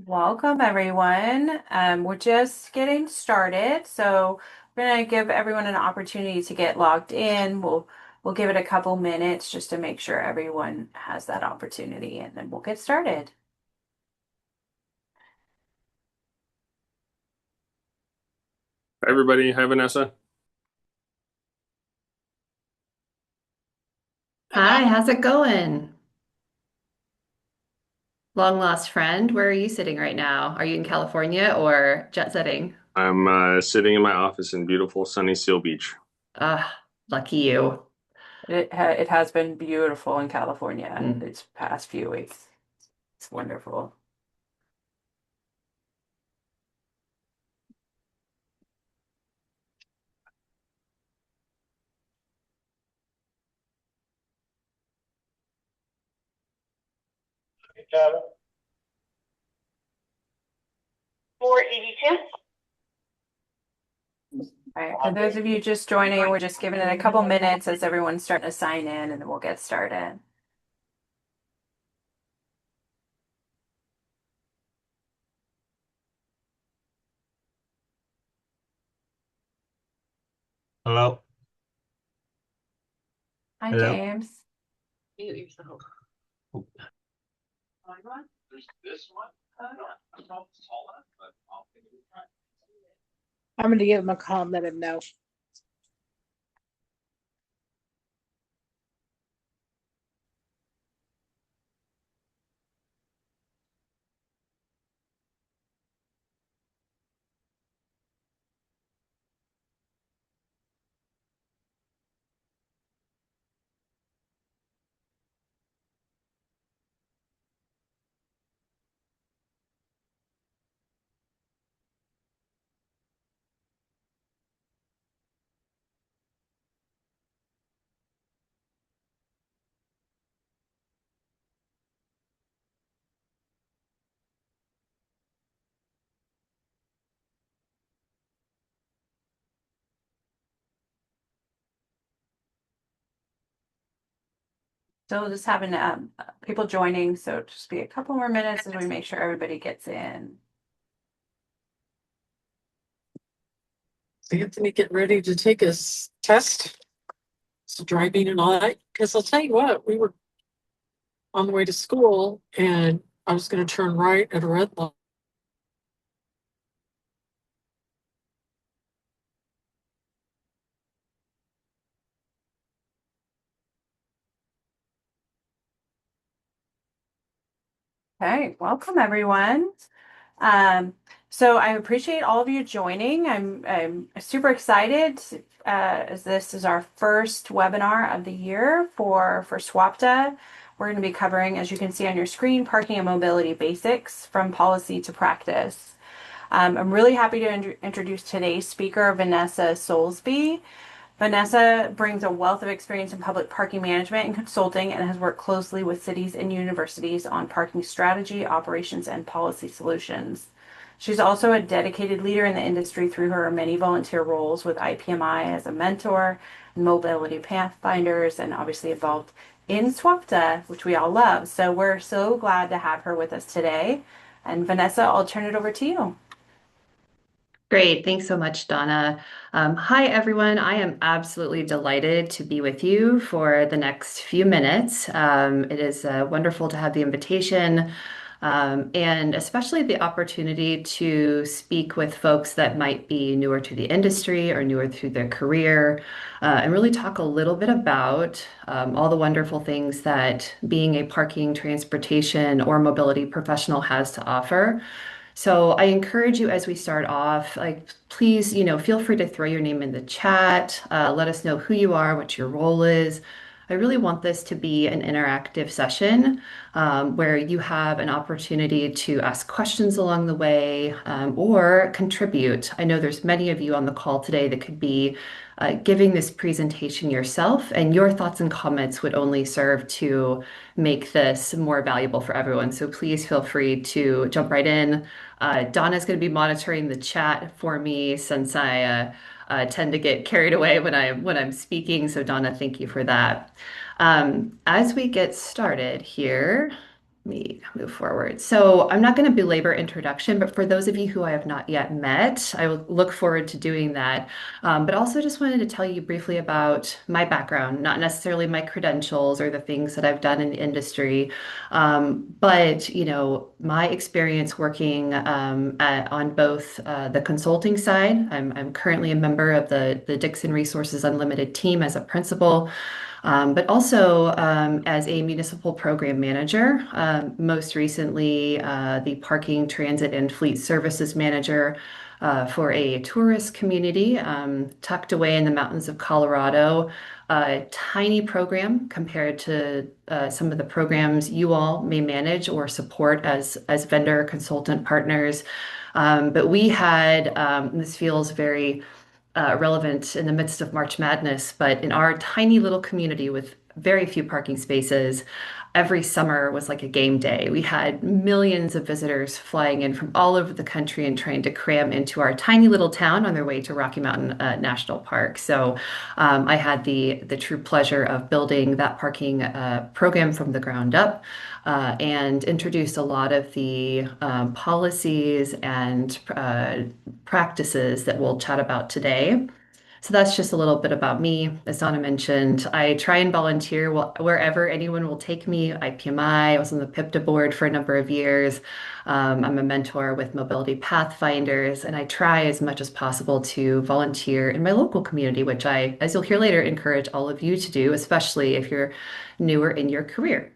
Welcome, everyone. We're just getting started, so we're going to give everyone an opportunity to get logged in. We'll give it a couple minutes just to make sure everyone has that opportunity, and then we'll get started. Hi, everybody. Hi, Vanessa. Hi, how's it going? Long lost friend, where are you sitting right now? Are you in California or jet setting? I'm sitting in my office in beautiful sunny Seal Beach. Ah, lucky you. It has been beautiful in California Mm. these past few weeks. It's wonderful. Um, 482. All right, for those of you just joining, we're just giving it a couple minutes as everyone's starting to sign in, and then we'll get started. Hello. Hi, Hello. James. Mute yourself. I'm going to give him a call and let him know. Still just having people joining, so just be a couple more minutes as we make sure everybody gets in. Anthony getting ready to take his test, so driving and all that. Because I'll tell you what, we were on the way to school and I was going to turn right at a red light. Okay, welcome everyone. Um, so I appreciate all of you joining. I'm super excited as this is our first webinar of the year for SWPTA. We're going to be covering, as you can see on your screen, parking and mobility basics from policy to practice. I'm really happy to introduce today's speaker, Vanessa Solesbee. Vanessa brings a wealth of experience in public parking management and consulting and has worked closely with cities and universities on parking strategy, operations, and policy solutions. She's also a dedicated leader in the industry through her many volunteer roles with IPMI as a mentor, and Mobility Pathfinders, and obviously involved in SWPTA, which we all love. So we're so glad to have her with us today. And Vanessa, I'll turn it over to you. Great. Thanks so much, Donna. Hi, everyone. I am absolutely delighted to be with you for the next few minutes. It is wonderful to have the invitation and especially the opportunity to speak with folks that might be newer to the industry or newer through their career and really talk a little bit about all the wonderful things that being a parking, transportation, or mobility professional has to offer. So I encourage you as we start off, like, please, feel free to throw your name in the chat. Let us know who you are, what your role is. I really want this to be an interactive session where you have an opportunity to ask questions along the way or contribute. I know there's many of you on the call today that could be giving this presentation yourself, and your thoughts and comments would only serve to make this more valuable for everyone. So please feel free to jump right in. Donna's going to be monitoring the chat for me since I tend to get carried away when I'm speaking. So Donna, thank you for that. As we get started here, me move forward. So I'm not going to belabor introduction, but for those of you who I have not yet met, I will look forward to doing that. But also just wanted to tell you briefly about my background, not necessarily my credentials or the things that I've done in the industry, but my experience working on both the consulting side. I'm currently a member of the Dixon Resources Unlimited team as a principal. But also as a municipal program manager, most recently the parking, transit, and fleet services manager for a tourist community tucked away in the mountains of Colorado. A tiny program compared to some of the programs you all may manage or support as vendor consultant partners. But we had, this feels very relevant in the midst of March Madness, but in our tiny little community with very few parking spaces, every summer was like a game day. We had millions of visitors flying in from all over the country and trying to cram into our tiny little town on their way to Rocky Mountain National Park. So I had the true pleasure of building that parking program from the ground up and introduced a lot of the policies and practices that we'll chat about today. So that's just a little bit about me. As Donna mentioned, I try and volunteer wherever anyone will take me. IPMI, I was on the PIPTA board for a number of years. I'm a mentor with Mobility Pathfinders, and I try as much as possible to volunteer in my local community, which I, as you'll hear later, encourage all of you to do, especially if you're newer in your career.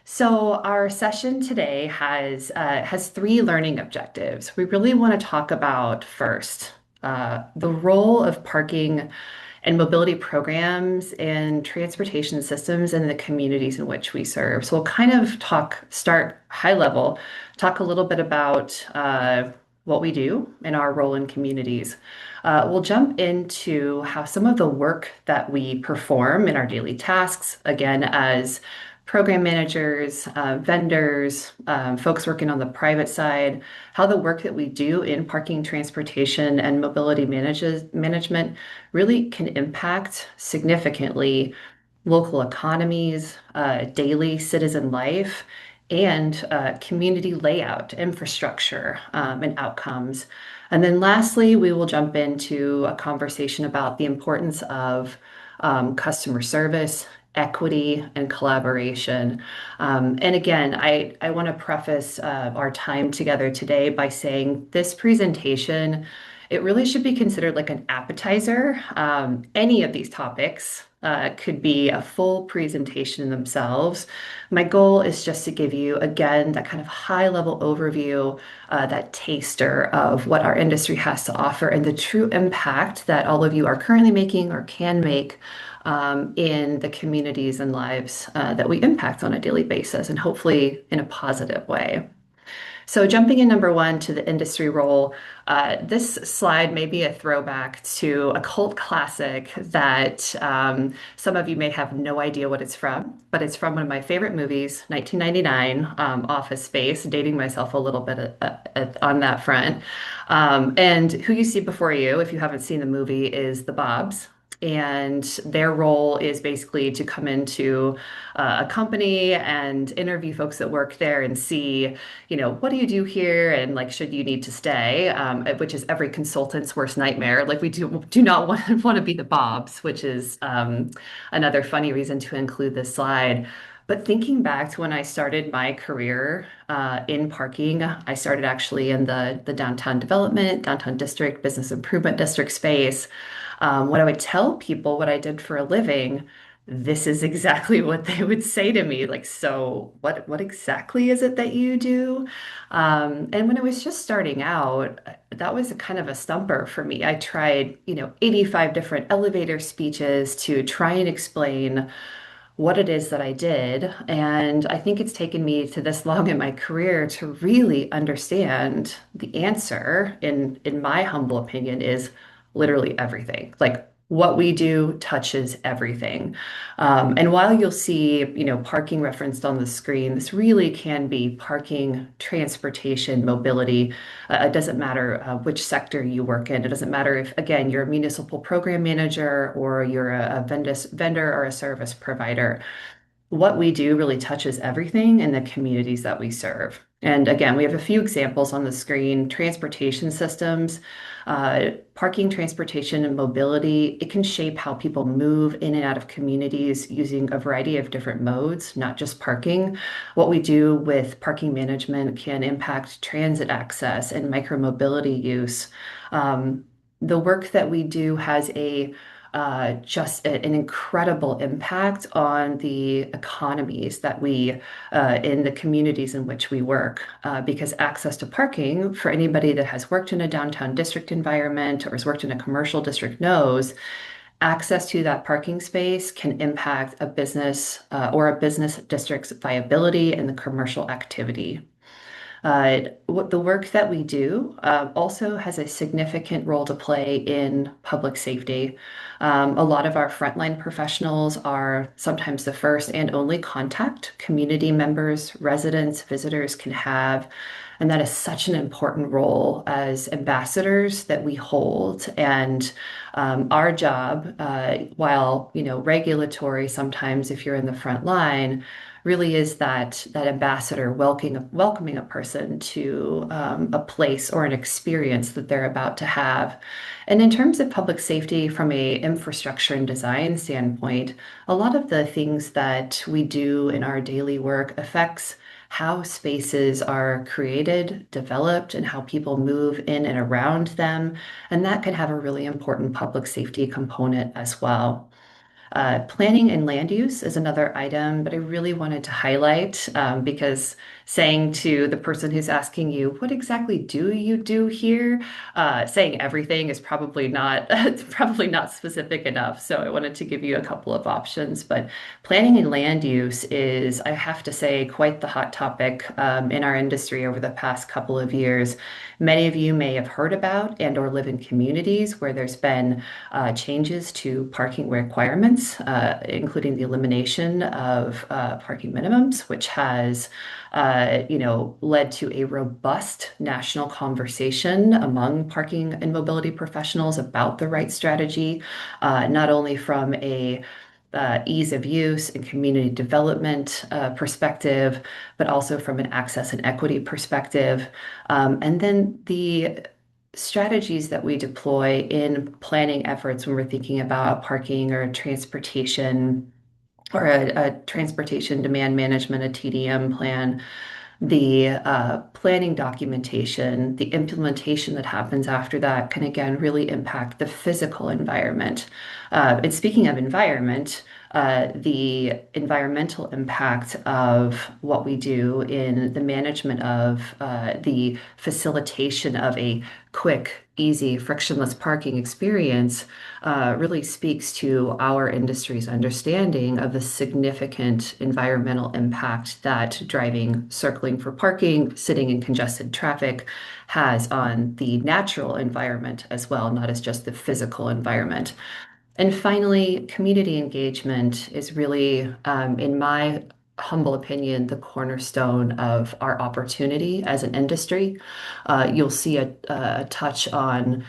So our session today has three learning objectives. We really want to talk about first the role of parking and mobility programs and transportation systems in the communities in which we serve. So we'll kind of start high level, talk a little bit about what we do and our role in communities. We'll jump into how some of the work that we perform in our daily tasks, again, as program managers, vendors, folks working on the private side, how the work that we do in parking, transportation, and mobility management really can impact significantly local economies, daily citizen life, and community layout, infrastructure, and outcomes. And then lastly, we will jump into a conversation about the importance of customer service, equity, and collaboration. And again, I want to preface our time together today by saying this presentation, it really should be considered like an appetizer. Any of these topics could be a full presentation in themselves. My goal is just to give you, again, that kind of high level overview, that taster of what our industry has to offer and the true impact that all of you are currently making or can make in the communities and lives that we impact on a daily basis, and hopefully in a positive way. So jumping in number one to the industry role, this slide may be a throwback to a cult classic that some of you may have no idea what it's from, but it's from one of my favorite movies, 1999, Office Space, dating myself a little bit on that front. And who you see before you, if you haven't seen the movie, is the Bobs. And their role is basically to come into a company and interview folks that work there and see, what do you do here? And like, should you need to stay? Which is every consultant's worst nightmare. Like we do not want to be the Bobs, which is another funny reason to include this slide. But thinking back to when I started my career in parking, I started actually in the downtown development, downtown district, business improvement district space. When I would tell people what I did for a living, this is exactly what they would say to me. Like, so what exactly is it that you do? And when I was just starting out, that was a kind of a stumper for me. I tried, 85 different elevator speeches to try and explain what it is that I did. And I think it's taken me to this long in my career to really understand the answer, in my humble opinion, is literally everything. Like what we do touches everything. And while you'll see, parking referenced on the screen, this really can be parking, transportation, mobility. It doesn't matter which sector you work in. It doesn't matter if, again, you're a municipal program manager or you're a vendor or a service provider. what we do really touches everything in the communities that we serve. And again, we have a few examples on the screen. Transportation systems, parking, transportation, and mobility. It can shape how people move in and out of communities using a variety of different modes, not just parking. What we do with parking management can impact transit access and micromobility use. Um, the work that we do has an incredible impact on the economies that we in the communities in which we work, because access to parking for anybody that has worked in a downtown district environment or has worked in a commercial district knows access to that parking space can impact a business or a business district's viability and the commercial activity. What the work that we do also has a significant role to play in public safety. A lot of our frontline professionals are sometimes the first and only contact community members, residents, visitors can have. And that is such an important role as ambassadors that we hold. And our job, while regulatory, sometimes if you're in the front line, really is that ambassador welcoming a person to a place or an experience that they're about to have. And in terms of public safety from a infrastructure and design standpoint, a lot of the things that we do in our daily work affects how spaces are created, developed, and how people move in and around them. And that can have a really important public safety component as well. Planning and land use is another item, but I really wanted to highlight because saying to the person who's asking you, what exactly do you do here? Saying everything is probably not it's probably not specific enough. So I wanted to give you a couple of options. But planning and land use is, I have to say, quite the hot topic in our industry over the past couple of years. Many of you may have heard about and or live in communities where there's been changes to parking requirements, including the elimination of parking minimums, which has, led to a robust national conversation among parking and mobility professionals about the right strategy, not only from a ease of use and community development perspective, but also from an access and equity perspective. And then the strategies that we deploy in planning efforts when we're thinking about parking or transportation or a transportation demand management, a TDM plan, the planning documentation, the implementation that happens after that can again really impact the physical environment. And speaking of environment, the environmental impact of what we do in the management of the facilitation of a quick, easy, frictionless parking experience really speaks to our industry's understanding of the significant environmental impact that driving, circling for parking, sitting in congested traffic has on the natural environment as well, not as just the physical environment. And finally, community engagement is really, in my humble opinion, the cornerstone of our opportunity as an industry. You'll see a touch on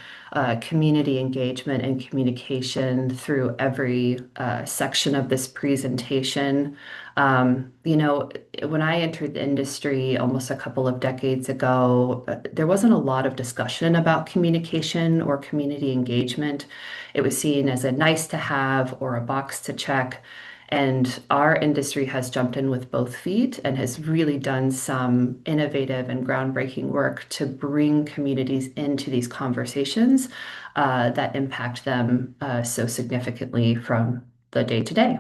community engagement and communication through every section of this presentation. When I entered the industry almost a couple of decades ago, there wasn't a lot of discussion about communication or community engagement. It was seen as a nice to have or a box to check. And our industry has jumped in with both feet and has really done some innovative and groundbreaking work to bring communities into these conversations that impact them so significantly from the day to day.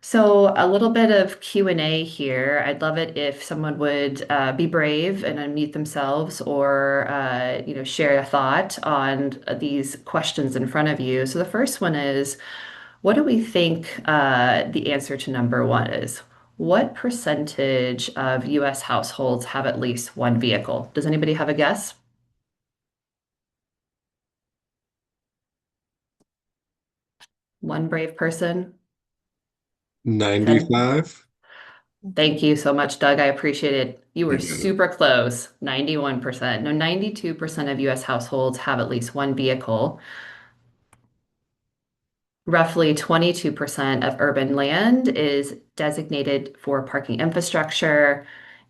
So a little bit of Q&A here. I'd love it if someone would be brave and unmute themselves or share a thought on these questions in front of you. So the first one is, what do we think the answer to number one is? What percentage of US households have at least one vehicle? Does anybody have a guess? One brave person? 10. 95. Thank you so much, Doug. I appreciate it. You were Yeah. super close, 91%. No, 92% of US households have at least one vehicle. Roughly 22% of urban land is designated for parking infrastructure,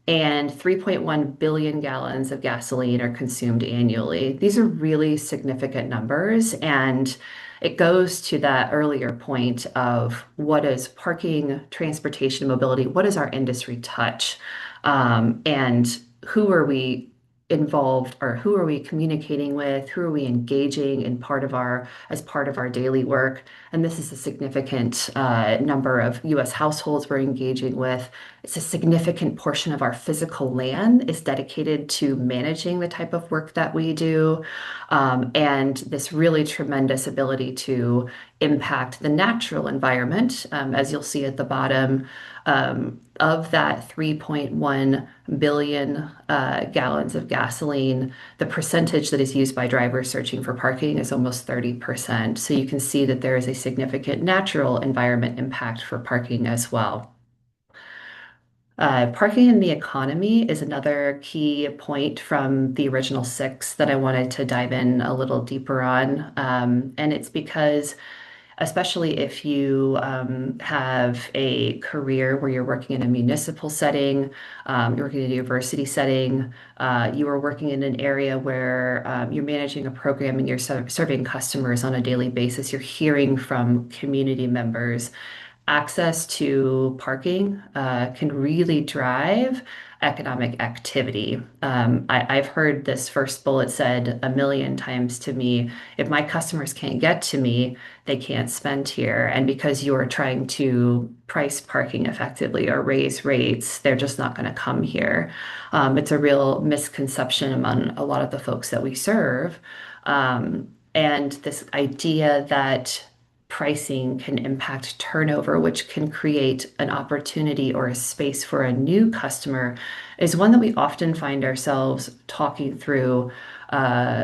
and 3.1 billion gallons of gasoline are consumed annually. These are really significant numbers, and it goes to that earlier point of what is parking, transportation, mobility, what does our industry touch, and who are we involved, or who are we communicating with, who are we engaging in part of our as part of our daily work. And this is a significant number of US households we're engaging with. It's a significant portion of our physical land is dedicated to managing the type of work that we do. And this really tremendous ability to impact the natural environment, as you'll see at the bottom, of that 3.1 billion gallons of gasoline, the percentage that is used by drivers searching for parking is almost 30%. So you can see that there is a significant natural environment impact for parking as well. Parking in the economy is another key point from the original six that I wanted to dive in a little deeper on. And it's because, especially if you have a career where you're working in a municipal setting, you're working in a university setting, you are working in an area where you're managing a program and you're serving customers on a daily basis, you're hearing from community members. Access to parking can really drive economic activity. I've heard this first bullet said a million times to me. If my customers can't get to me, they can't spend here. And because you're trying to price parking effectively or raise rates, they're just not going to come here. It's a real misconception among a lot of the folks that we serve. And this idea that pricing can impact turnover, which can create an opportunity or a space for a new customer, is one that we often find ourselves talking through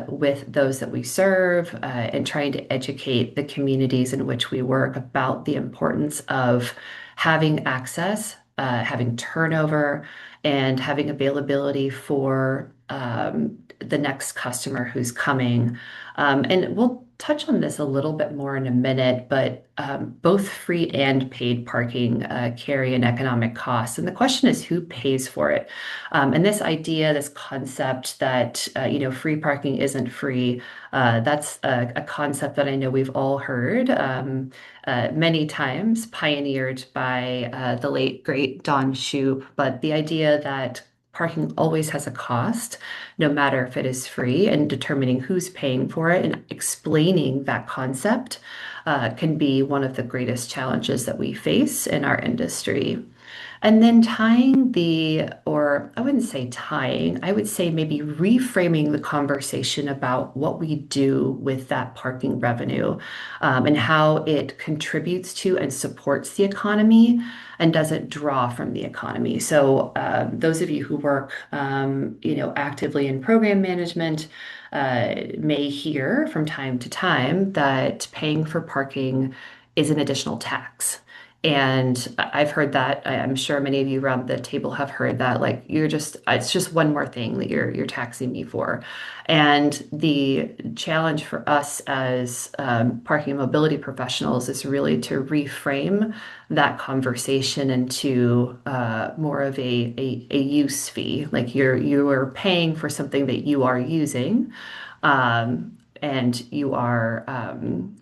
with those that we serve and trying to educate the communities in which we work about the importance of having access, having turnover, and having availability for the next customer who's coming. And we'll touch on this a little bit more in a minute, but both free and paid parking carry an economic cost. And the question is, who pays for it? And this idea, this concept that, free parking isn't free, that's a concept that I know we've all heard many times, pioneered by the late, great Don Shoup. But the idea that parking always has a cost, no matter if it is free, and determining who's paying for it and explaining that concept can be one of the greatest challenges that we face in our industry. And then or I wouldn't say tying, I would say maybe reframing the conversation about what we do with that parking revenue, and how it contributes to and supports the economy and doesn't draw from the economy. So those of you who work, actively in program management may hear from time to time that paying for parking is an additional tax. And I've heard that. I'm sure many of you around the table have heard that. Like, it's just one more thing that you're taxing me for. And the challenge for us as parking and mobility professionals is really to reframe that conversation into more of a use fee. Like, you are paying for something that you are using. And you are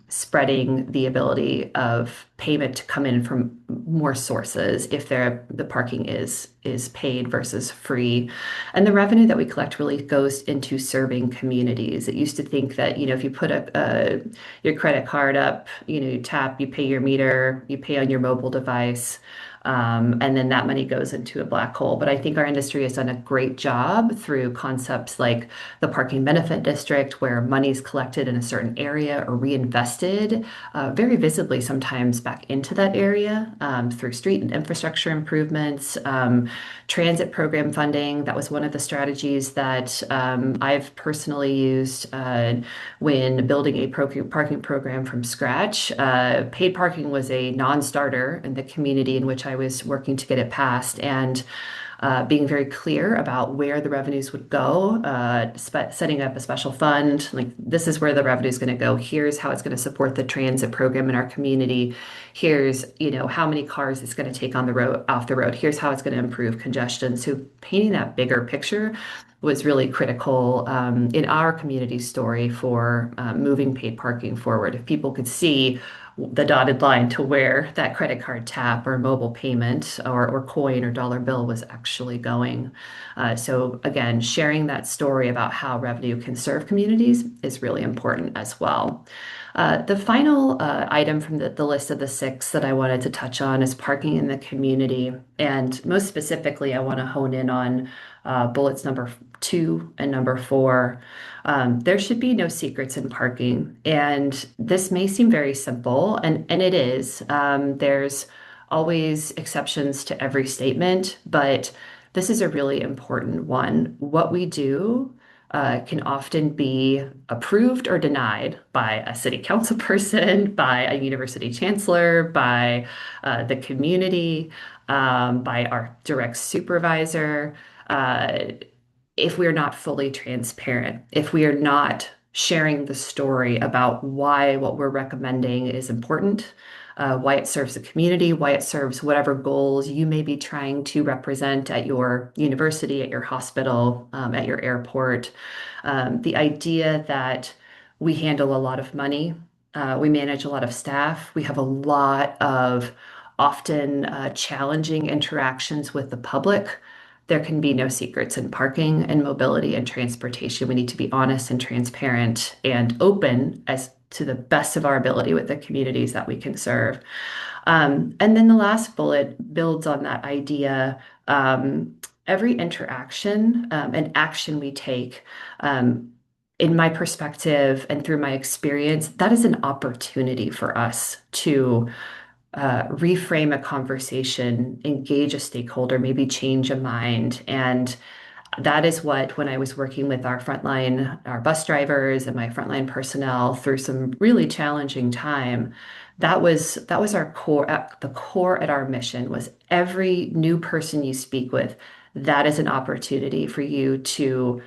spreading the ability of payment to come in from more sources if the parking is paid versus free. And the revenue that we collect really goes into serving communities. It used to think that, if you put your credit card up, you tap, you pay your meter, you pay on your mobile device. And then that money goes into a black hole. But I think our industry has done a great job through concepts like the parking benefit district, where money is collected in a certain area or reinvested very visibly sometimes back into that area through street and infrastructure improvements, transit program funding. That was one of the strategies that I've personally used when building a parking program from scratch. Paid parking was a non-starter in the community in which I was working to get it passed. And being very clear about where the revenues would go, setting up a special fund, like this is where the revenue is going to go. Here's how it's going to support the transit program in our community. Here's, how many cars it's going to take on the road, off the road. Here's how it's going to improve congestion. So painting that bigger picture was really critical in our community story for moving paid parking forward. If people could see the dotted line to where that credit card tap or mobile payment or coin or dollar bill was actually going. So again, sharing that story about how revenue can serve communities is really important as well. The final item from the list of the six that I wanted to touch on is parking in the community. And most specifically, I want to hone in on bullets number 2 and number 4. There should be no secrets in parking. And this may seem very simple, and it is. There's always exceptions to every statement, but this is a really important one. What we do can often be approved or denied by a city council person, by a university chancellor, by the community, by our direct supervisor. If we're not fully transparent, if we are not sharing the story about why what we're recommending is important, why it serves the community, why it serves whatever goals you may be trying to represent at your university, at your hospital, at your airport. The idea that we handle a lot of money, we manage a lot of staff, we have a lot of often challenging interactions with the public. There can be no secrets in parking and mobility and transportation. We need to be honest and transparent and open as to the best of our ability with the communities that we can serve. And then the last bullet builds on that idea. Every interaction and action we take, in my perspective and through my experience, that is an opportunity for us to reframe a conversation, engage a stakeholder, maybe change a mind. And that is what, when I was working with our bus drivers and my frontline personnel through some really challenging time, that was our core, at the core at our mission was every new person you speak with, that is an opportunity for you to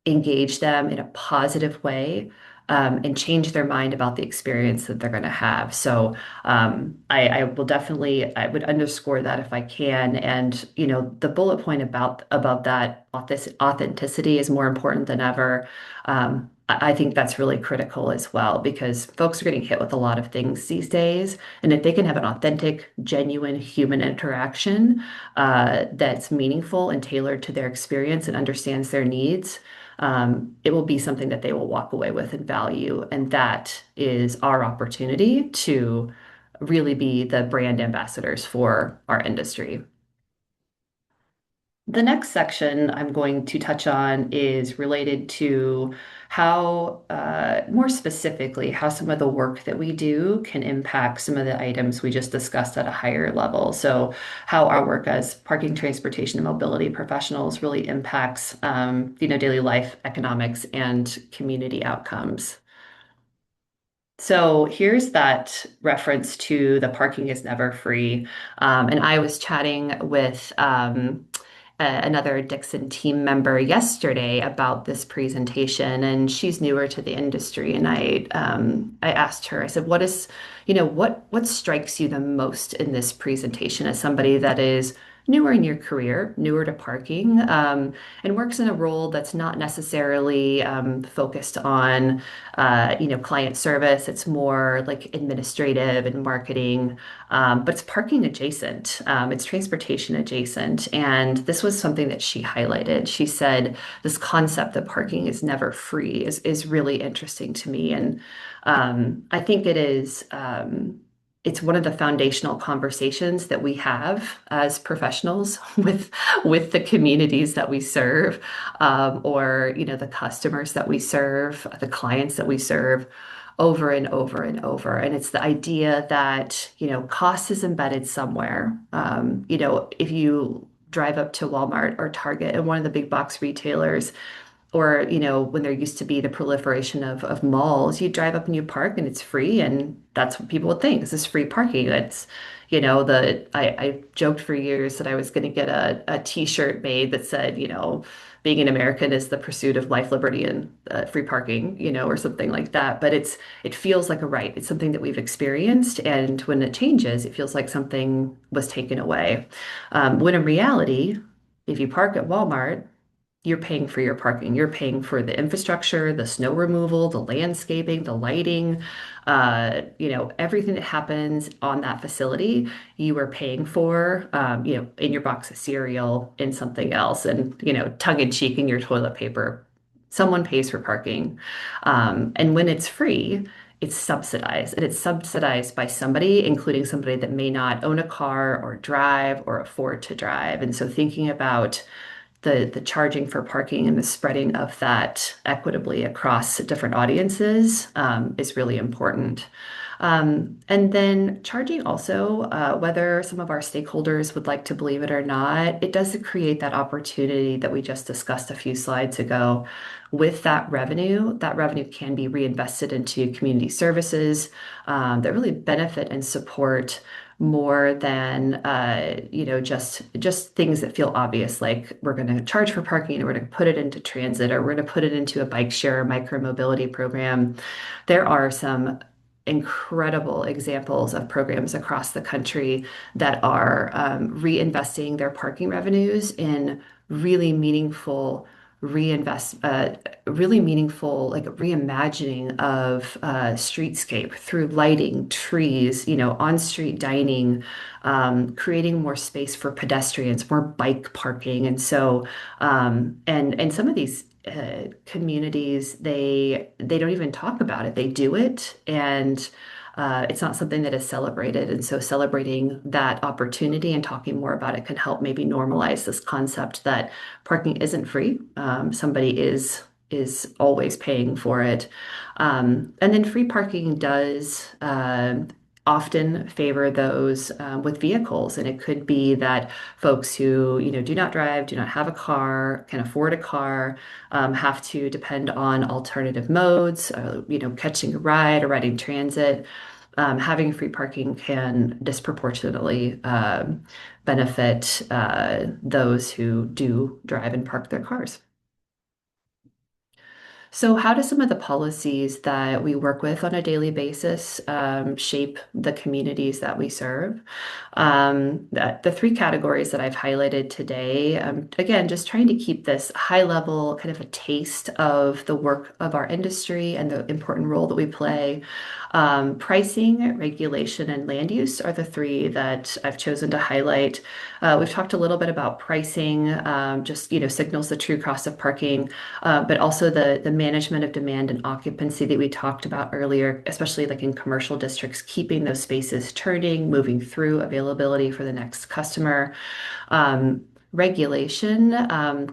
engage them in a positive way, and change their mind about the experience that they're going to have. So I will definitely, I would underscore that if I can. And the bullet point about that authenticity is more important than ever. I think that's really critical as well because folks are getting hit with a lot of things these days. And if they can have an authentic, genuine human interaction that's meaningful and tailored to their experience and understands their needs, it will be something that they will walk away with and value. And that is our opportunity to really be the brand ambassadors for our industry. The next section I'm going to touch on is related to how, more specifically, how some of the work that we do can impact some of the items we just discussed at a higher level. So how our work as parking, transportation, and mobility professionals really impacts, daily life, economics, and community outcomes. So here's that reference to the parking is never free. And I was chatting with another Dixon team member yesterday about this presentation, and she's newer to the industry. And I asked her, I said, what strikes you the most in this presentation as somebody that is newer in your career, newer to parking, and works in a role that's not necessarily focused on, client service. It's more like administrative and marketing, but it's parking adjacent. It's transportation adjacent. And this was something that she highlighted. She said, this concept that parking is never free is really interesting to me. And I think it is. It's one of the foundational conversations that we have as professionals with the communities that we serve, or the customers that we serve, the clients that we serve, over and over and over. And it's the idea that cost is embedded somewhere. If you drive up to Walmart or Target and one of the big box retailers, Or, when there used to be the proliferation of malls, you drive up and you park and it's free, and that's what people would think. This is free parking. It's, I joked for years that I was going to get a t-shirt made that said, being an American is the pursuit of life, liberty, and free parking, or something like that. But it feels like a right. It's something that we've experienced, and when it changes, it feels like something was taken away. When in reality, if you park at Walmart, you're paying for your parking. You're paying for the infrastructure, the snow removal, the landscaping, the lighting, everything that happens on that facility, you are paying for, in your box of cereal, in something else, and, tongue in cheek in your toilet paper. Someone pays for parking. And when it's free, it's subsidized, and it's subsidized by somebody, including somebody that may not own a car or drive or afford to drive. And so thinking about the charging for parking and the spreading of that equitably across different audiences is really important. And then charging also, whether some of our stakeholders would like to believe it or not, it does create that opportunity that we just discussed a few slides ago. With that revenue can be reinvested into community services that really benefit and support more than just things that feel obvious, like we're going to charge for parking, or we're going to put it into transit, or we're going to put it into a bike share or micro mobility program. There are some incredible examples of programs across the country that are reinvesting their parking revenues in really meaningful really meaningful, like reimagining of streetscape through lighting, trees, on-street dining, creating more space for pedestrians, more bike parking. And so, and some of these communities, they don't even talk about it. They do it, and it's not something that is celebrated. And so celebrating that opportunity and talking more about it can help maybe normalize this concept that parking isn't free. Somebody is always paying for it. And then free parking does often favor those with vehicles. And it could be that folks who, do not drive, do not have a car, can afford a car, have to depend on alternative modes, catching a ride or riding transit. Having free parking can disproportionately benefit those who do drive and park their cars. So, how do some of the policies that we work with on a daily basis shape the communities that we serve? The three categories that I've highlighted today, again, just trying to keep this high level, kind of a taste of the work of our industry and the important role that we play. Pricing, regulation, and land use are the three that I've chosen to highlight. We've talked a little bit about pricing, just signals the true cost of parking, but also the management of demand and occupancy that we talked about earlier, especially like in commercial districts, keeping those spaces turning, moving through availability for the next customer. Regulation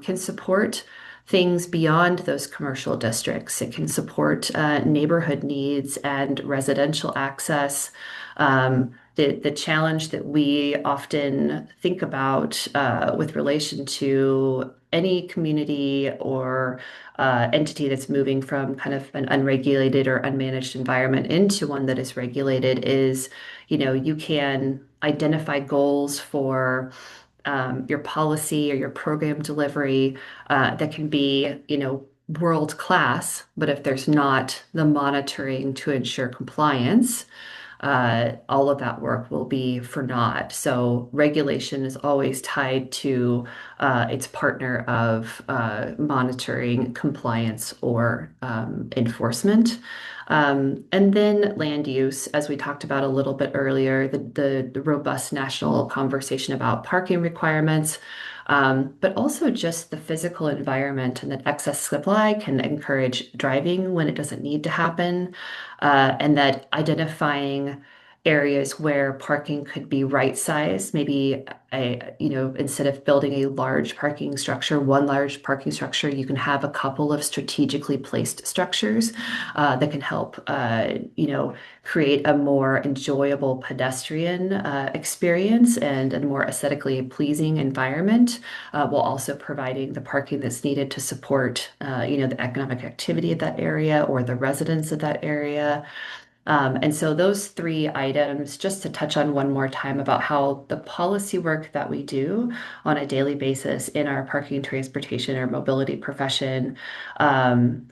can support things beyond those commercial districts. It can support neighborhood needs and residential access. The challenge that we often think about with relation to any community or entity that's moving from kind of an unregulated or unmanaged environment into one that is regulated is, you can identify goals for your policy or your program delivery that can be, world class, but if there's not the monitoring to ensure compliance, all of that work will be for naught. So regulation is always tied to its partner of monitoring compliance or enforcement. And then land use, as we talked about a little bit earlier, the robust national conversation about parking requirements, but also just the physical environment, and that excess supply can encourage driving when it doesn't need to happen, and that identifying areas where parking could be right sized. Maybe instead of building a large parking structure, one large parking structure, you can have a couple of strategically placed structures that can help, create a more enjoyable pedestrian experience and a more aesthetically pleasing environment, while also providing the parking that's needed to support, the economic activity of that area or the residents of that area. And so those three items, just to touch on one more time about how the policy work that we do on a daily basis in our parking, transportation, or mobility profession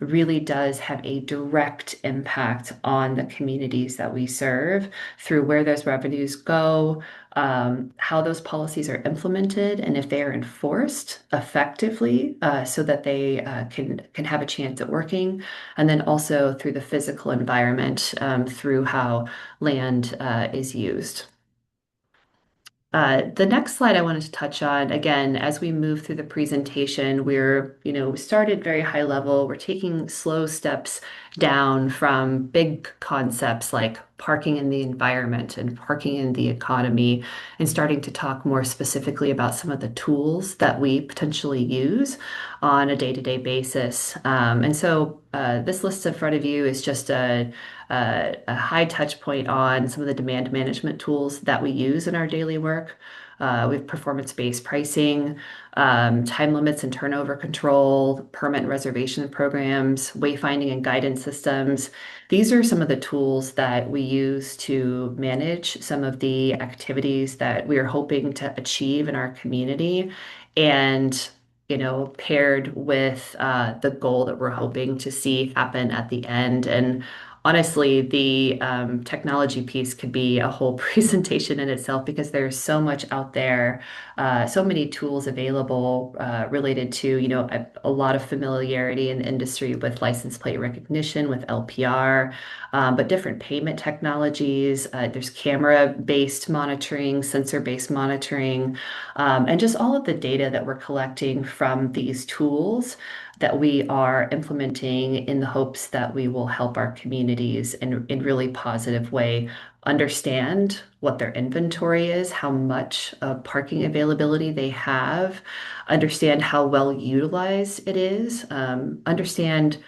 really does have a direct impact on the communities that we serve through where those revenues go, how those policies are implemented, and if they are enforced effectively, so that they can have a chance at working, and then also through the physical environment, through how land is used. The next slide I wanted to touch on, again, as we move through the presentation, we started very high level. We're taking slow steps down from big concepts like parking in the environment and parking in the economy, and starting to talk more specifically about some of the tools that we potentially use on a day-to-day basis. And so this list in front of you is just a high touch point on some of the demand management tools that we use in our daily work. We have performance-based pricing, time limits and turnover control, permit and reservation programs, wayfinding and guidance systems. These are some of the tools that we use to manage some of the activities that we are hoping to achieve in our community. And paired with the goal that we're hoping to see happen at the end. And honestly, the technology piece could be a whole presentation in itself because there's so much out there, so many tools available related to, a lot of familiarity in the industry with license plate recognition, with LPR, but different payment technologies. There's camera-based monitoring, sensor-based monitoring, and just all of the data that we're collecting from these tools that we are implementing in the hopes that we will help our communities in really positive way understand what their inventory is, how much parking availability they have, understand how well utilized it is, understand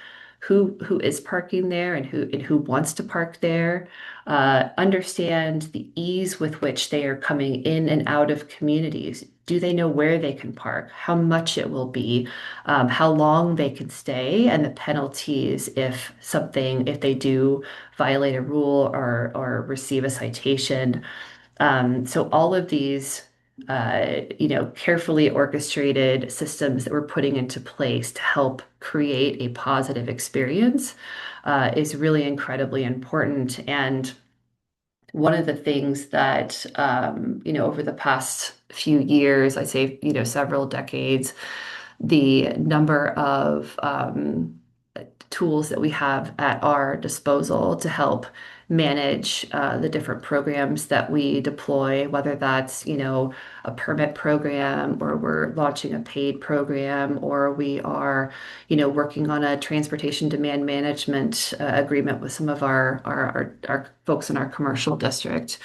who is parking there and who wants to park there, understand the ease with which they are coming in and out of communities. Do they know where they can park, how much it will be, how long they can stay, and the penalties if they do violate a rule or receive a citation. So all of these, carefully orchestrated systems that we're putting into place to help create a positive experience is really incredibly important. And one of the things that, over the past few years, I'd say, several decades, the number of tools that we have at our disposal to help manage the different programs that we deploy, whether that's, a permit program, or we're launching a paid program, or we are, working on a transportation demand management agreement with some of our folks in our commercial district.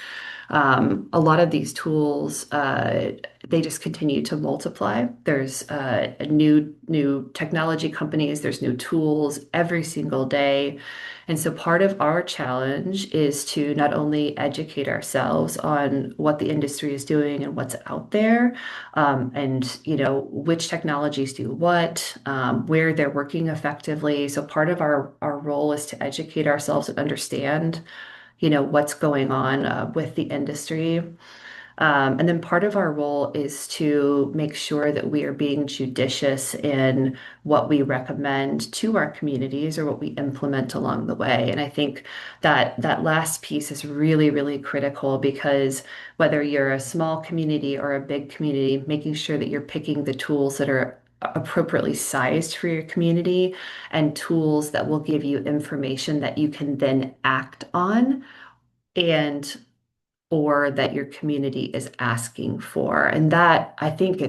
A lot of these tools, they just continue to multiply. There's new technology companies, there's new tools every single day. And so part of our challenge is to not only educate ourselves on what the industry is doing and what's out there, and which technologies do what, where they're working effectively. So part of our role is to educate ourselves and understand what's going on with the industry. And then part of our role is to make sure that we are being judicious in what we recommend to our communities or what we implement along the way. And I think that last piece is really, really critical, because whether you're a small community or a big community, making sure that you're picking the tools that are appropriately sized for your community and tools that will give you information that you can then act on and or that your community is asking for. And that, I think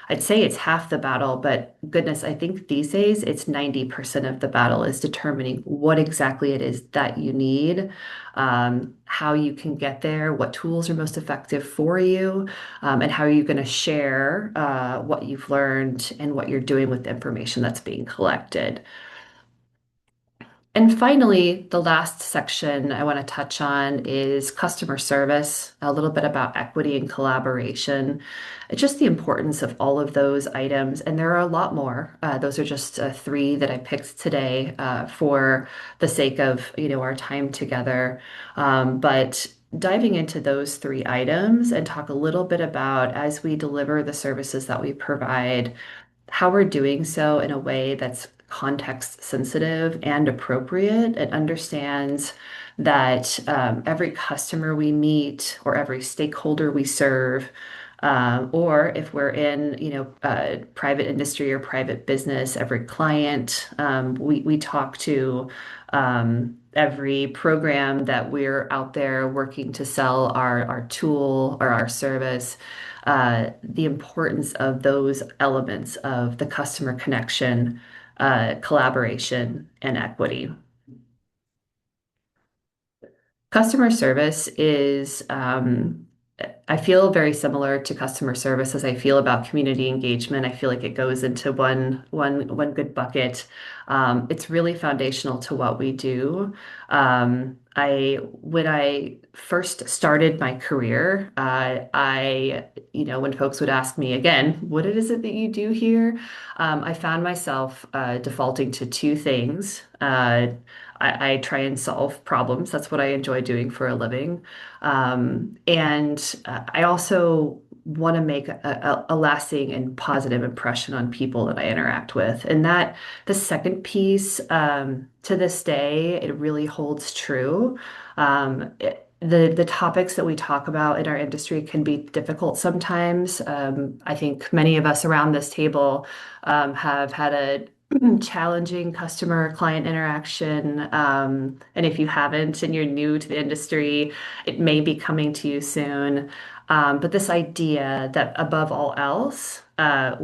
I'd say it's half the battle, but goodness, I think these days it's 90% of the battle is determining what exactly it is that you need, how you can get there, what tools are most effective for you, and how are you going to share what you've learned and what you're doing with the information that's being collected. And finally, the last section I want to touch on is customer service, a little bit about equity and collaboration, just the importance of all of those items. And there are a lot more. Those are just three that I picked today for the sake of, our time together. But diving into those three items and talk a little bit about as we deliver the services that we provide, how we're doing so in a way that's context sensitive and appropriate. It understands that every customer we meet or every stakeholder we serve, or if we're in, private industry or private business, every client we talk to, every program that we're out there working to sell our tool or our service, the importance of those elements of the customer connection, collaboration, and equity. Customer service is, I feel very similar to customer service as I feel about community engagement. I feel like it goes into one good bucket. It's really foundational to what we do. When I first started my career, when folks would ask me again, what is it that you do here? I found myself defaulting to two things. I try and solve problems. That's what I enjoy doing for a living. And I also want to make a lasting and positive impression on people that I interact with. And that the second piece, to this day, it really holds true. The topics that we talk about in our industry can be difficult sometimes. I think many of us around this table have had a challenging customer client interaction. And if you haven't and you're new to the industry, it may be coming to you soon. But this idea that above all else, I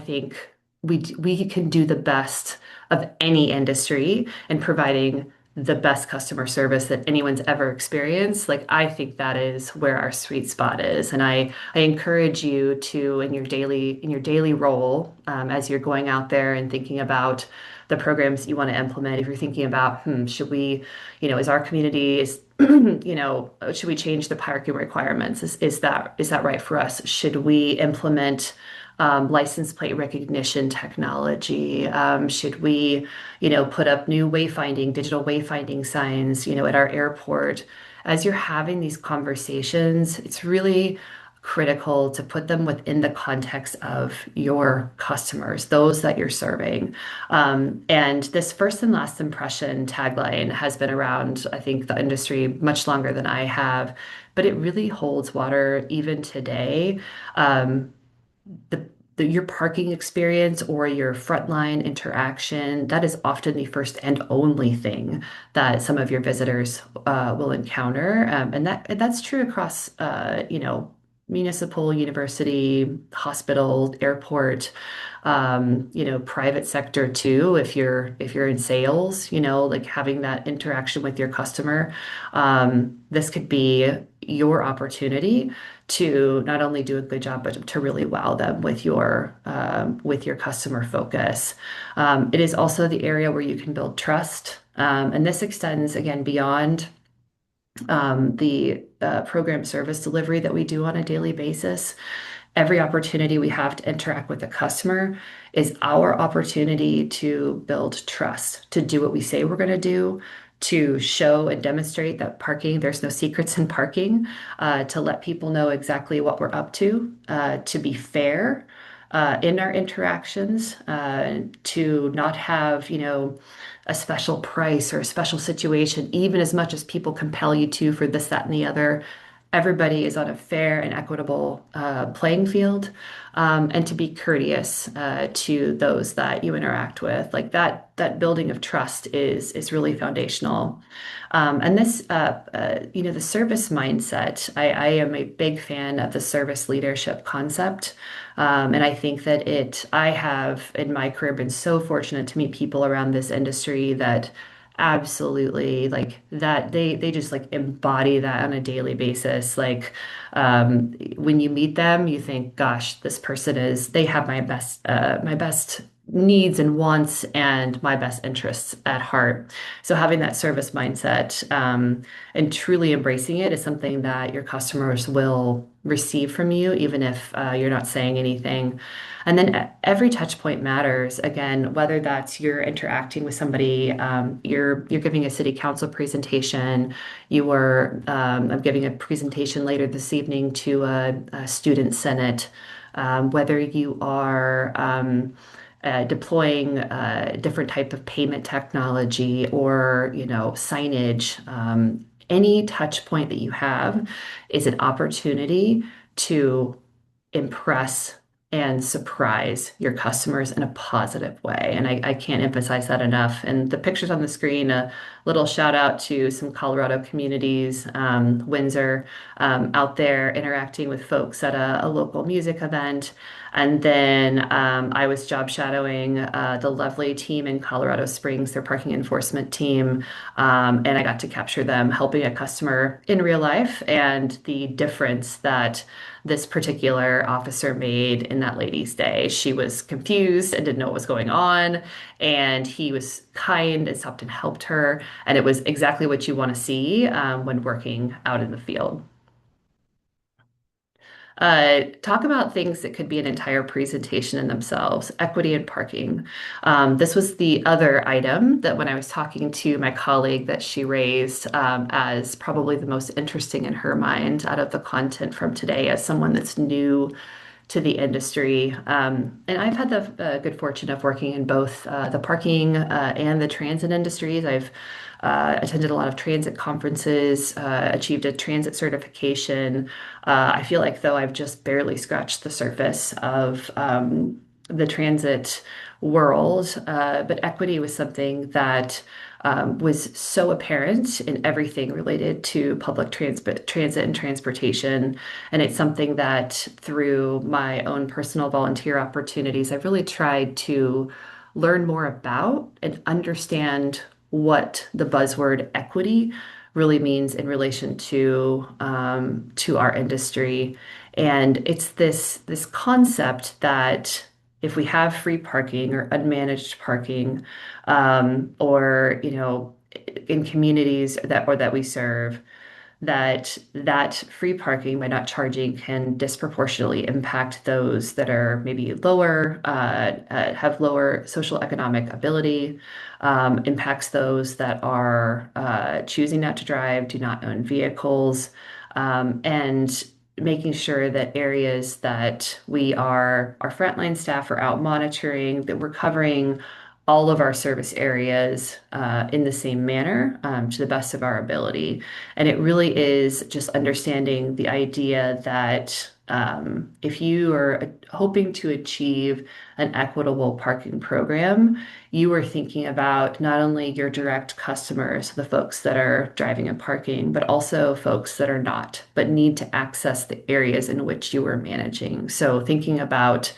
think we can do the best of any industry in providing the best customer service that anyone's ever experienced. Like I think that is where our sweet spot is, and I encourage you to in your daily role, as you're going out there and thinking about the programs you want to implement. If you're thinking about, should we, is our community is should we change the parking requirements? Is that right for us? Should we implement license plate recognition technology? Should we, put up new digital wayfinding signs, at our airport? As you're having these conversations, it's really critical to put them within the context of your customers, those that you're serving. And this first and last impression tagline has been around, I think, the industry much longer than I have, but it really holds water even today. The, your parking experience or your frontline interaction, that is often the first and only thing that some of your visitors will encounter. And that's true across, municipal, university, hospital, airport, private sector too. If you're in sales, like having that interaction with your customer, this could be your opportunity to not only do a good job, but to really wow them with your customer focus. It is also the area where you can build trust, and this extends again beyond the program service delivery that we do on a daily basis. Every opportunity we have to interact with a customer is our opportunity to build trust, to do what we say we're going to do, to show and demonstrate that there's no secrets in parking, to let people know exactly what we're up to be fair in our interactions, to not have, a special price or a special situation, even as much as people compel you to for this, that, and the other. everybody is on a fair and equitable playing field, and to be courteous to those that you interact with. Like that building of trust is really foundational. And this, the service mindset, I am a big fan of the service leadership concept. And I think that I have in my career been so fortunate to meet people around this industry that absolutely like that they just like embody that on a daily basis. Like when you meet them, you think, gosh, this person they have my best needs and wants and my best interests at heart. So having that service mindset and truly embracing it is something that your customers will receive from you, even if you're not saying anything. And then every touch point matters. Again, whether that's you're interacting with somebody, you're giving a city council presentation, I'm giving a presentation later this evening to a student senate, whether you are deploying a different type of payment technology or signage. Any touch point that you have is an opportunity to impress and surprise your customers in a positive way. And I can't emphasize that enough. And the pictures on the screen, a little shout out to some Colorado communities, Windsor, out there interacting with folks at a local music event. And then I was job shadowing the lovely team in Colorado Springs, their parking enforcement team. And I got to capture them helping a customer in real life and the difference that this particular officer made in that lady's day. She was confused and didn't know what was going on, and he was kind and stopped and helped her. And it was exactly what you want to see when working out in the field. Talk about things that could be an entire presentation in themselves, equity and parking. This was the other item that when I was talking to my colleague that she raised as probably the most interesting in her mind out of the content from today as someone that's new to the industry. And I've had the good fortune of working in both the parking and the transit industries. I've attended a lot of transit conferences, achieved a transit certification. I feel like, though, I've just barely scratched the surface of the transit world, but equity was something that was so apparent in everything related to transit and transportation. And it's something that through my own personal volunteer opportunities, I've really tried to learn more about and understand what the buzzword equity really means in relation to our industry. And it's this concept that if we have free parking or unmanaged parking, or in communities that we serve, that free parking by not charging can disproportionately impact those that are maybe lower, have lower social economic ability, impacts those that are choosing not to drive, do not own vehicles, and making sure that areas that our frontline staff are out monitoring, that we're covering all of our service areas in the same manner to the best of our ability. And it really is just understanding the idea that if you are hoping to achieve an equitable parking program, you are thinking about not only your direct customers, the folks that are driving and parking, but also folks that are not, but need to access the areas in which you are managing. So thinking about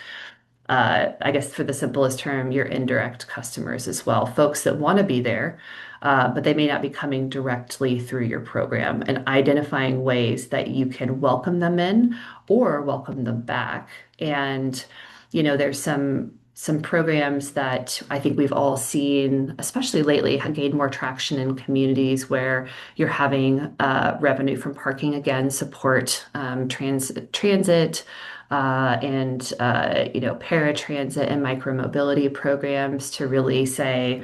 I guess for the simplest term, your indirect customers as well, folks that want to be there, but they may not be coming directly through your program, and identifying ways that you can welcome them in or welcome them back. And, there's some programs that I think we've all seen, especially lately, have gained more traction in communities where you're having revenue from parking again support transit and paratransit and micromobility programs to really say,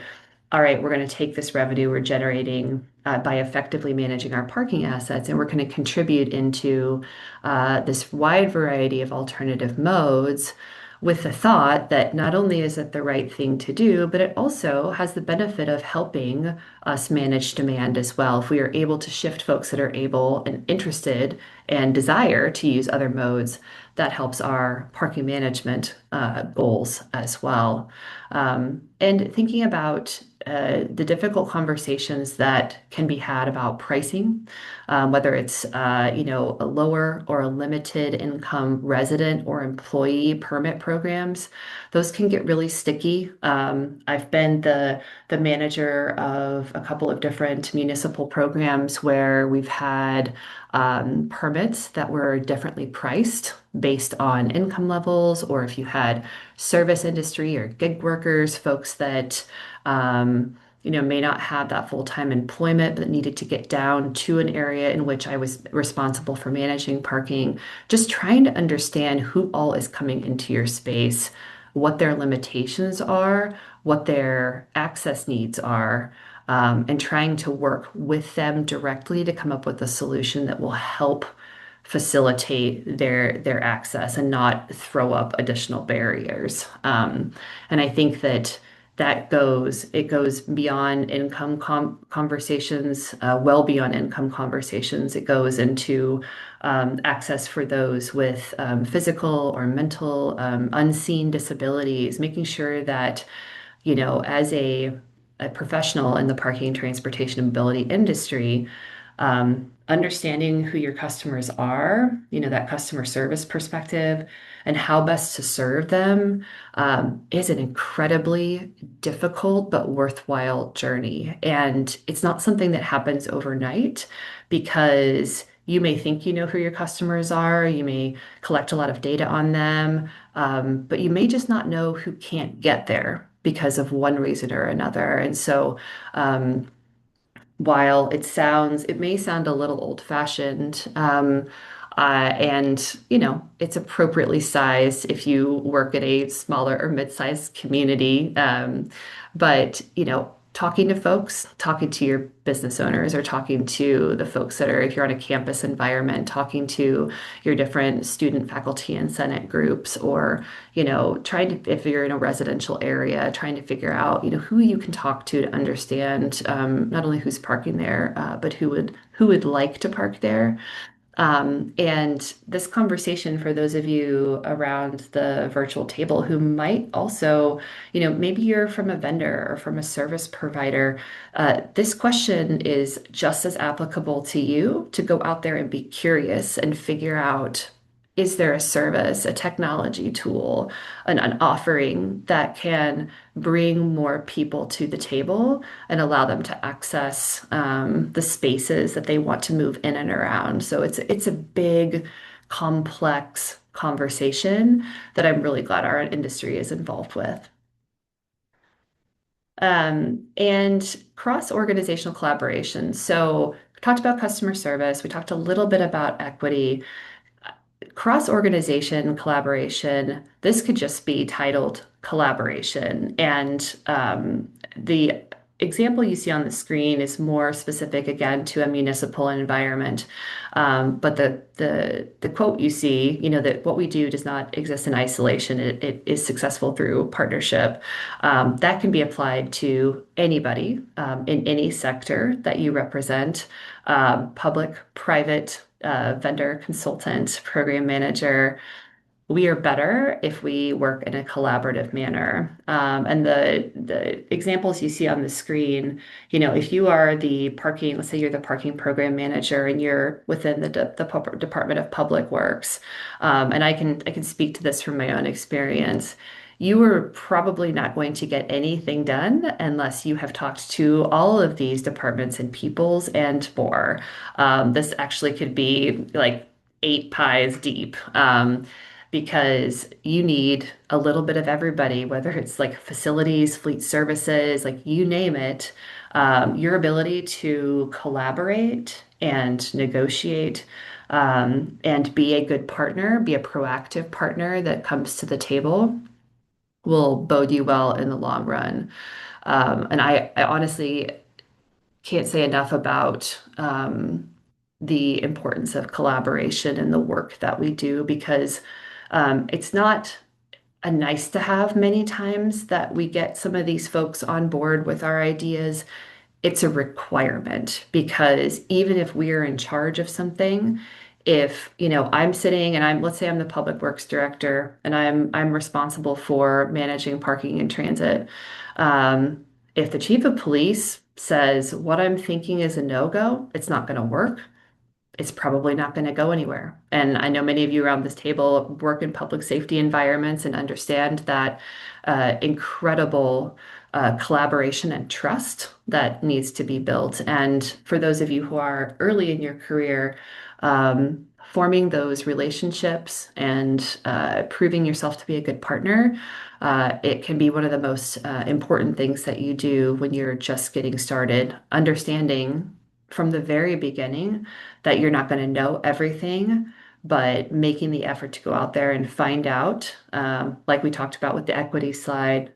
all right, we're going to take this revenue we're generating by effectively managing our parking assets, and we're going to contribute into this wide variety of alternative modes with the thought that not only is it the right thing to do, but it also has the benefit of helping us manage demand as well. If we are able to shift folks that are able and interested and desire to use other modes, that helps our parking management goals as well. And thinking about the difficult conversations that can be had about pricing, whether it's a lower or a limited income resident or employee permit programs, those can get really sticky. I've been the manager of a couple of different municipal programs where we've had permits that were differently priced based on income levels, or if you had service industry or gig workers, folks that may not have that full-time employment, but needed to get down to an area in which I was responsible for managing parking, just trying to understand who all is coming into your space, what their limitations are, what their access needs are, and trying to work with them directly to come up with a solution that will help facilitate their access and not throw up additional barriers. And I think it goes beyond income conversations, well beyond income conversations. It goes into access for those with physical or mental unseen disabilities, making sure that, as a professional in the parking, transportation, and mobility industry, understanding who your customers are, that customer service perspective and how best to serve them, is an incredibly difficult but worthwhile journey. And it's not something that happens overnight because you may think you know who your customers are, you may collect a lot of data on them, but you may just not know who can't get there because of one reason or another. And so, while it may sound a little old-fashioned, and it's appropriately sized if you work at a smaller or mid-sized community. But talking to folks, talking to your business owners, or talking to the folks that are, if you're on a campus environment, talking to your different student, faculty, and senate groups, or trying to, if you're in a residential area, trying to figure out who you can talk to understand not only who's parking there, but who would like to park there. And this conversation, for those of you around the virtual table who might also, maybe you're from a vendor or from a service provider, this question is just as applicable to you to go out there and be curious and figure out, is there a service, a technology tool, an offering that can bring more people to the table and allow them to access the spaces that they want to move in and around. So it's a big, complex conversation that I'm really glad our industry is involved with. And cross-organizational collaboration. So we talked about customer service. We talked a little bit about equity. Cross-organization collaboration, this could just be titled collaboration. And the example you see on the screen is more specific, again, to a municipal environment. But the quote you see, that what we do does not exist in isolation. It is successful through partnership. That can be applied to anybody in any sector that you represent, public, private, vendor, consultant, program manager. We are better if we work in a collaborative manner. And the examples you see on the screen, if you are the parking, let's say you're the parking program manager and you're within the Department of Public Works, and I can speak to this from my own experience. You are probably not going to get anything done unless you have talked to all of these departments and peoples and more. This actually could be like 8 pies deep. Because you need a little bit of everybody, whether it's like facilities, fleet services, like you name it, your ability to collaborate and negotiate, and be a good partner, be a proactive partner that comes to the table will bode you well in the long run. And I honestly can't say enough about the importance of collaboration and the work that we do because it's not a nice to have many times that we get some of these folks on board with our ideas. It's a requirement because even if we're in charge of something, if, I'm sitting and let's say I'm the public works director and I'm responsible for managing parking and transit. Um, if the chief of police says what I'm thinking is a no-go, it's not going to work. It's probably not going to go anywhere. And I know many of you around this table work in public safety environments and understand that incredible collaboration and trust that needs to be built. And for those of you who are early in your career, forming those relationships and proving yourself to be a good partner, it can be one of the most important things that you do when you're just getting started, understanding from the very beginning that you're not going to know everything, but making the effort to go out there and find out, like we talked about with the equity slide,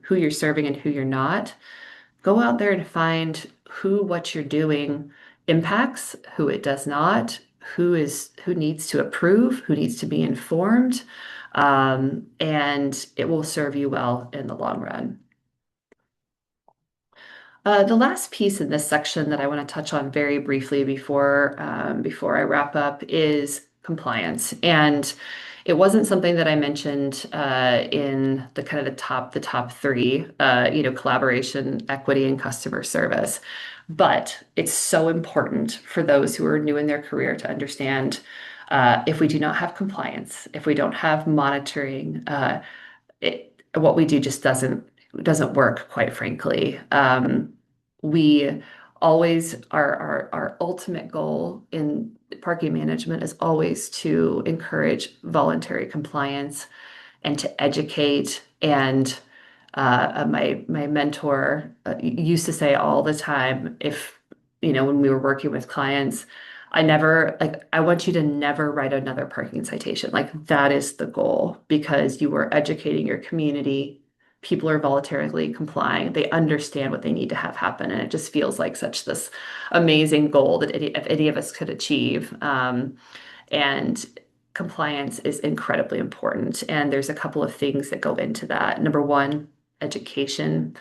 who you're serving and who you're not. Go out there and find who what you're doing impacts, who it does not, who needs to approve, who needs to be informed, and it will serve you well in the long run. The last piece in this section that I want to touch on very briefly before I wrap up is compliance. And it wasn't something that I mentioned in the kind of the top three, collaboration, equity, and customer service. But it's so important for those who are new in their career to understand if we do not have compliance, if we don't have monitoring, what we do just doesn't work, quite frankly. We always our ultimate goal in parking management is always to encourage voluntary compliance and to educate. And my mentor used to say all the time, if when we were working with clients, I want you to never write another parking citation. Like that is the goal because you are educating your community. People are voluntarily complying. They understand what they need to have happen. And it just feels like such this amazing goal that if any of us could achieve. And compliance is incredibly important. And there's a couple of things that go into that. Number one, education,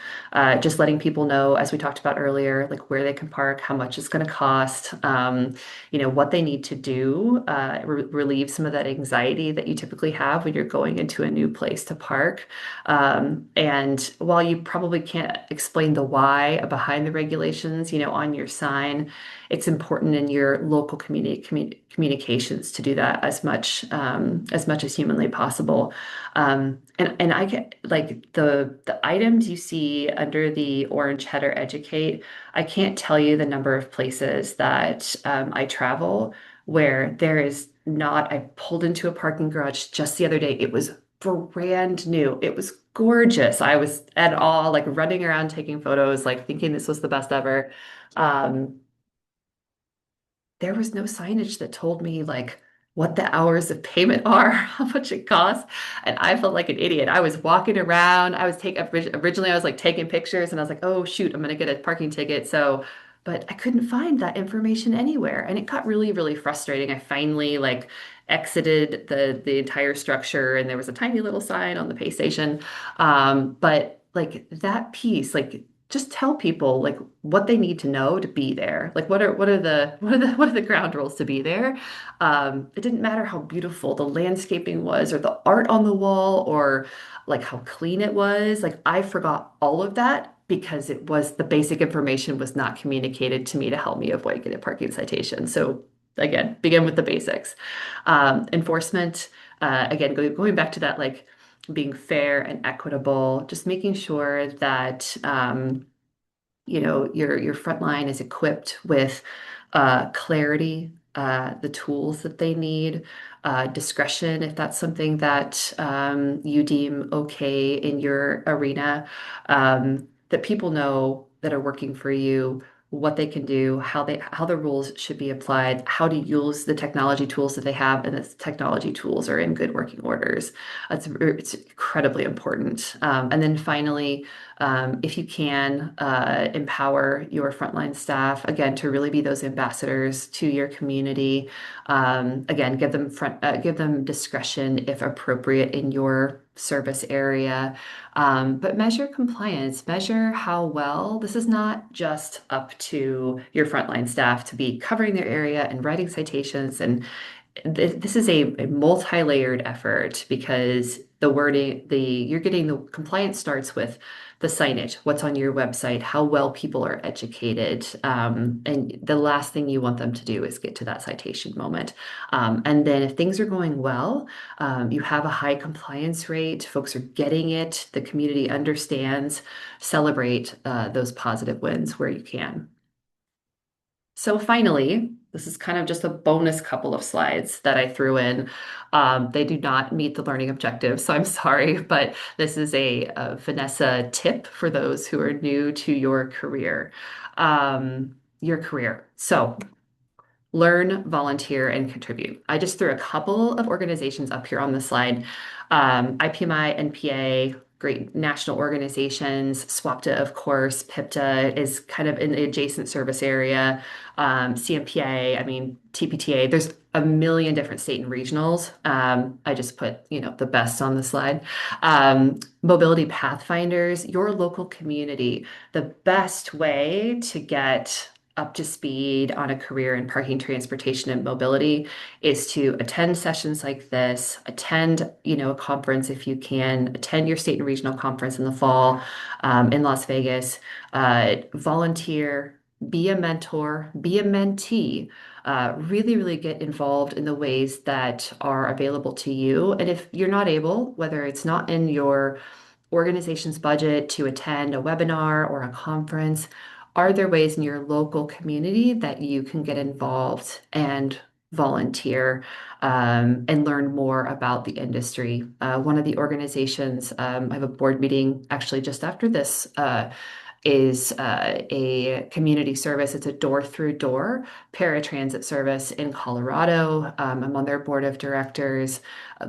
just letting people know, as we talked about earlier, like where they can park, how much it's going to cost, what they need to do, relieve some of that anxiety that you typically have when you're going into a new place to park. And while you probably can't explain the why behind the regulations, on your sign, it's important in your local communications to do that as much as humanly possible. And I get like the items you see under the orange header educate. I can't tell you the number of places that I travel where there is not. I pulled into a parking garage just the other day. It was brand new. It was gorgeous. I was at all like running around taking photos, like thinking this was the best ever. Um, there was no signage that told me like what the hours of payment are, how much it costs. And I felt like an idiot. I was walking around. Originally I was like taking pictures and I was like, oh shoot, I'm gonna get a parking ticket. But I couldn't find that information anywhere. And it got really, really frustrating. I finally like exited the entire structure and there was a tiny little sign on the pay station. But like that piece, like just tell people like what they need to know to be there. Like what are the ground rules to be there? It didn't matter how beautiful the landscaping was or the art on the wall or like how clean it was. Like I forgot all of that because the basic information was not communicated to me to help me avoid getting a parking citation. So again, begin with the basics. Enforcement, again, going back to that, like being fair and equitable, just making sure that your front line is equipped with clarity, the tools that they need, discretion if that's something that you deem okay in your arena, that people know that are working for you what they can do, how the rules should be applied, how to use the technology tools that they have, and the technology tools are in good working orders. It's incredibly important. And then finally, if you can, empower your frontline staff, again, to really be those ambassadors to your community. Again, give them discretion if appropriate in your service area. But measure compliance, measure how well. This is not just up to your frontline staff to be covering their area and writing citations, and this is a multi-layered effort because the wording, you're getting the compliance starts with the signage, what's on your website, how well people are educated, and the last thing you want them to do is get to that citation moment. And then if things are going well, you have a high compliance rate, folks are getting it, the community understands, celebrate those positive wins where you can. So finally, this is kind of just a bonus couple of slides that I threw in. They do not meet the learning objectives, so I'm sorry, but this is a Vanessa tip for those who are new to your career. So learn, volunteer, and contribute. I just threw a couple of organizations up here on the slide. IPMI, NPA, great national organizations. SWPTA, of course. PIPTA is kind of in the adjacent service area. CMPA, I mean, TPTA. There's a million different state and regionals. I just put, the best on the slide. Mobility Pathfinders, your local community. The best way to get up to speed on a career in parking, transportation, and mobility is to attend sessions like this, attend, a conference if you can, attend your state and regional conference in the fall in Las Vegas, volunteer, be a mentor, be a mentee. Really, really get involved in the ways that are available to you. And if you're not able, whether it's not in your organization's budget to attend a webinar or a conference, are there ways in your local community that you can get involved and volunteer and learn more about the industry? One of the organizations, I have a board meeting actually just after this, is a community service. It's a door-through-door paratransit service in Colorado. I'm on their board of directors.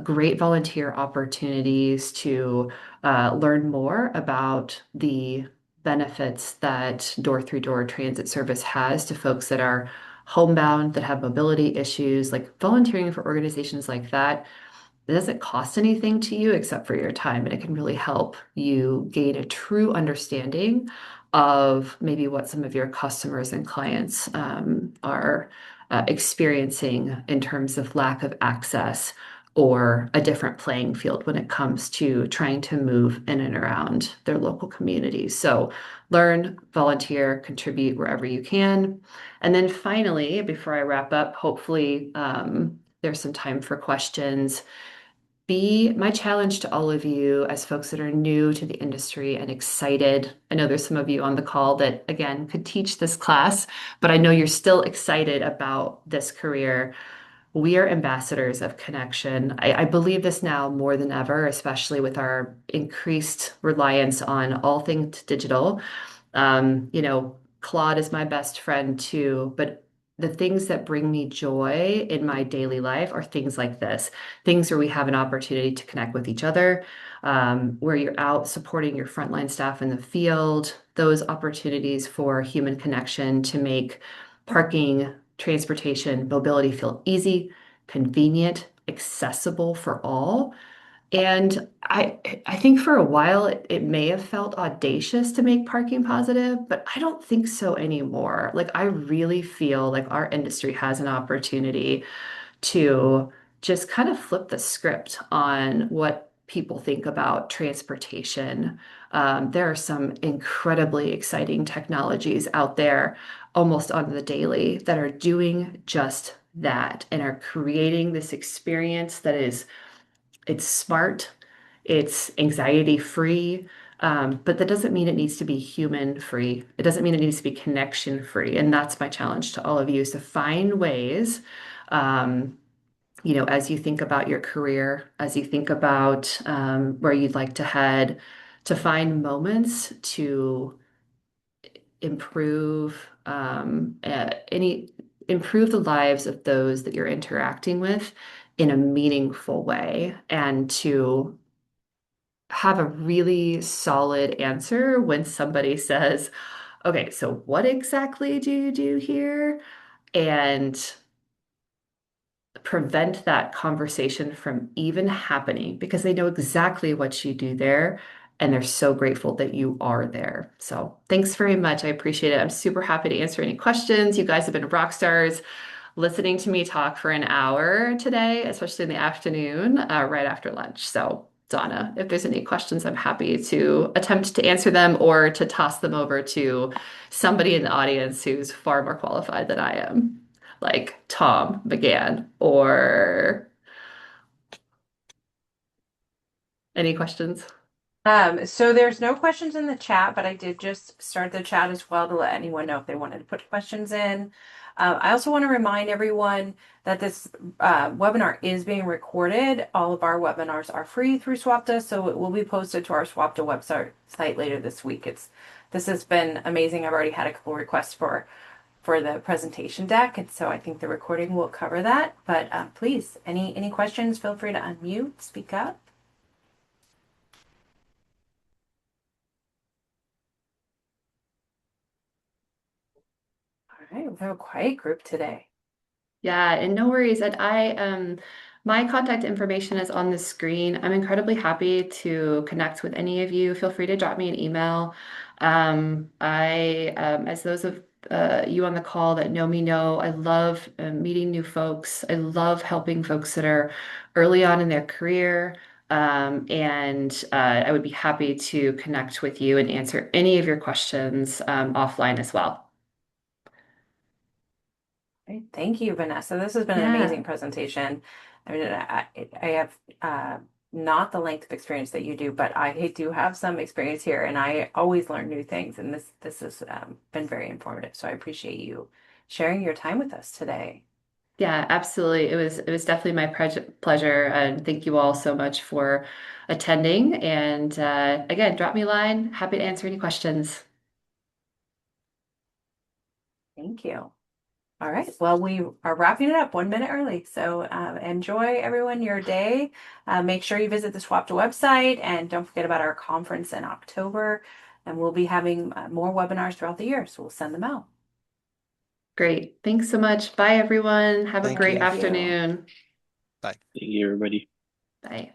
Great volunteer opportunities to learn more about the benefits that door-through-door transit service has to folks that are homebound, that have mobility issues. Like volunteering for organizations like that, it doesn't cost anything to you except for your time, and it can really help you gain a true understanding of maybe what some of your customers and clients are experiencing in terms of lack of access or a different playing field when it comes to trying to move in and around their local communities. So learn, volunteer, contribute wherever you can. And then finally, before I wrap up, hopefully there's some time for questions. Be my challenge to all of you as folks that are new to the industry and excited. I know there's some of you on the call that, again, could teach this class, but I know you're still excited about this career. We are ambassadors of connection. I believe this now more than ever, especially with our increased reliance on all things digital. Claude is my best friend too, but the things that bring me joy in my daily life are things like this, things where we have an opportunity to connect with each other, where you're out supporting your frontline staff in the field, those opportunities for human connection to make parking, transportation, mobility feel easy, convenient, accessible for all. And I think for a while it may have felt audacious to make parking positive, but I don't think so anymore. Like I really feel like our industry has an opportunity to just kind of flip the script on what people think about transportation. There are some incredibly exciting technologies out there almost on the daily that are doing just that and are creating this experience that it's smart, it's anxiety free, but that doesn't mean it needs to be human free. It doesn't mean it needs to be connection free. And that's my challenge to all of you is to find ways, as you think about your career, as you think about where you'd like to head, to find moments to improve improve the lives of those that you're interacting with in a meaningful way and to have a really solid answer when somebody says, okay, so what exactly do you do here? And prevent that conversation from even happening because they know exactly what you do there and they're so grateful that you are there. So thanks very much. I appreciate it. I'm super happy to answer any questions. You guys have been rock stars listening to me talk for an hour today, especially in the afternoon, right after lunch. So, Donna, if there's any questions, I'm happy to attempt to answer them or to toss them over to somebody in the audience who's far more qualified than I am, like Tom McGann, or any questions? So there's no questions in the chat, but I did just start the chat as well to let anyone know if they wanted to put questions in. I also want to remind everyone that this webinar is being recorded. All of our webinars are free through SWPTA, so it will be posted to our SWPTA website later this week. This has been amazing. I've already had a couple requests for the presentation deck, and so I think the recording will cover that. But please, any questions, feel free to unmute, speak up. All right, we have a quiet group today. Yeah, and no worries. And my contact information is on the screen. I'm incredibly happy to connect with any of you. Feel free to drop me an email. As those of you on the call that know me know, I love meeting new folks. I love helping folks that are early on in their career. I would be happy to connect with you and answer any of your questions offline as well. Great. Thank you, Vanessa. This has been an Yeah. amazing presentation. I mean, I have not the length of experience that you do, but I do have some experience here, and I always learn new things. And this has been very informative. So I appreciate you sharing your time with us today. Yeah, absolutely. It was definitely my pleasure, and thank you all so much for attending. And again, drop me a line. Happy to answer any questions. Thank you. All right. Well, we are wrapping it up 1 minute early. So enjoy everyone your day. Make sure you visit the SWPTA website and don't forget about our conference in October. And we'll be having more webinars throughout the year. So we'll send them out. Great. Thanks so much. Bye, everyone. Have a Thank great you. Thank you. afternoon. Bye. Thank you, everybody. Bye.